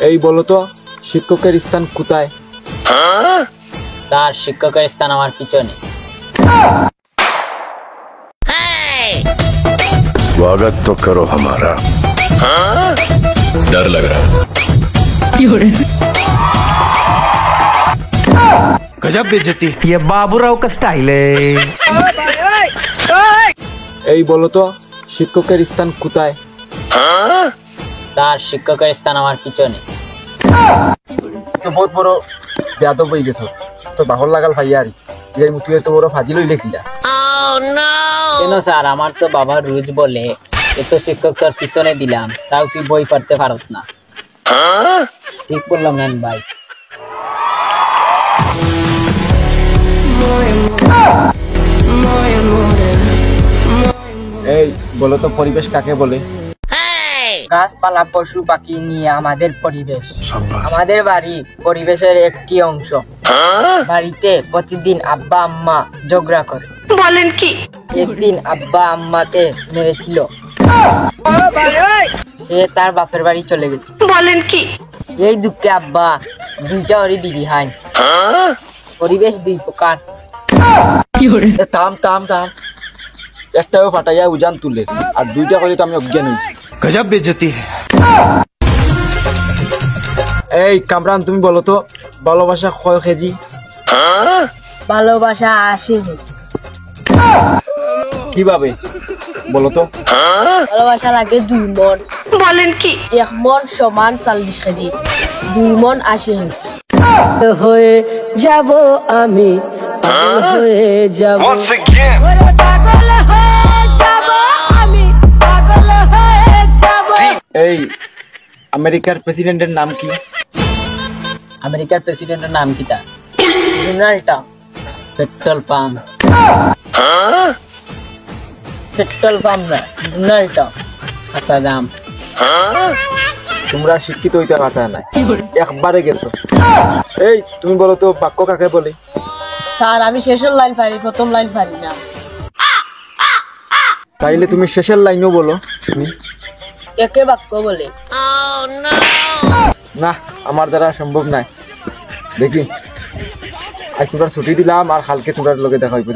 এই বলো তো শিক্ষকের স্থান কোথায়? স্যার, শিক্ষকের স্থান আমার পিছনে। स्वागत तो करो हमारा। डर लग रहा है। गजब बेइज्जती, ये बाबूराव का स्टाइल है। এই বলো তো শিক্ষকের স্থান কোথায়? স্যার, শিক্ষকের স্থান আমার পিছনে। তো বহুত বড় বেয়াদব হয়ে গেছো, তো বাহর লাগাল ভাইয়া আর এই মুতুয়ে তো বড় ফাজিল হইলে কিলা। কেন স্যার, আমার তো বাবা রোজ বলে এত শিক্ষক তোর পিছনে দিলাম, তাও তুই বই পড়তে পারস না। ঠিক বললাম না ভাই? এই বলো তো পরিবেশ কাকে বলে? গাছপালা পশু পাখি নিয়ে আমাদের পরিবেশ। আমাদের বাড়ি পরিবেশের একটি অংশ। বাড়িতে প্রতিদিন আব্বা আম্মা ঝগড়া করে। বলেন কি? একদিন আব্বা আম্মাকে মেরেছিল। সে তার বাপের বাড়ি চলে গেছে। বলেন কি? এই দুঃখে আব্বা দুইটা ওরই বিড়ি হয়। পরিবেশ দুই প্রকার। থাম থাম থাম, একটাও ফাটাইয়া উজান তুলে আর দুইটা করে তো আমি অজ্ঞান হই। गजब बेइज्जती है। এই কামরান, তুমি বলো তো ভালোবাসা কয় কেজি? ভালোবাসা 80। কিভাবে বলো তো? ভালোবাসা লাগে 2 মন। বলেন কি? 1 মন সমান 40 কেজি, 2 মন 80 কেজি। হয়ে যাব আমি, পাগল হয়ে যাব। Once again. পাগল হয়ে যাব আমি, পাগল হয়ে যাব। এই আমেরিকার প্রেসিডেন্টের নাম কি? আমেরিকার প্রেসিডেন্টের নাম কি? তা Donald Trump. Petrol pump. Petrol pump না, ডোনাল্ড ট্রাম্প। আচ্ছা দাম। তোমরা শিক্ষিত হইতে পারতা না, একবারে গেছো। এই তুমি বলো তো বাক্য কাকে বলে? স্যার, আমি শেষের লাইন পারি, প্রথম লাইন পারি না। তাইলে তুমি শেষের লাইনও বলো শুনি। একে বাক্য বলে। না, আমার দ্বারা সম্ভব নাই। দেখি আজ তোমরা ছুটি দিলাম আর কালকে তোমরা লগে দেখা হইবে।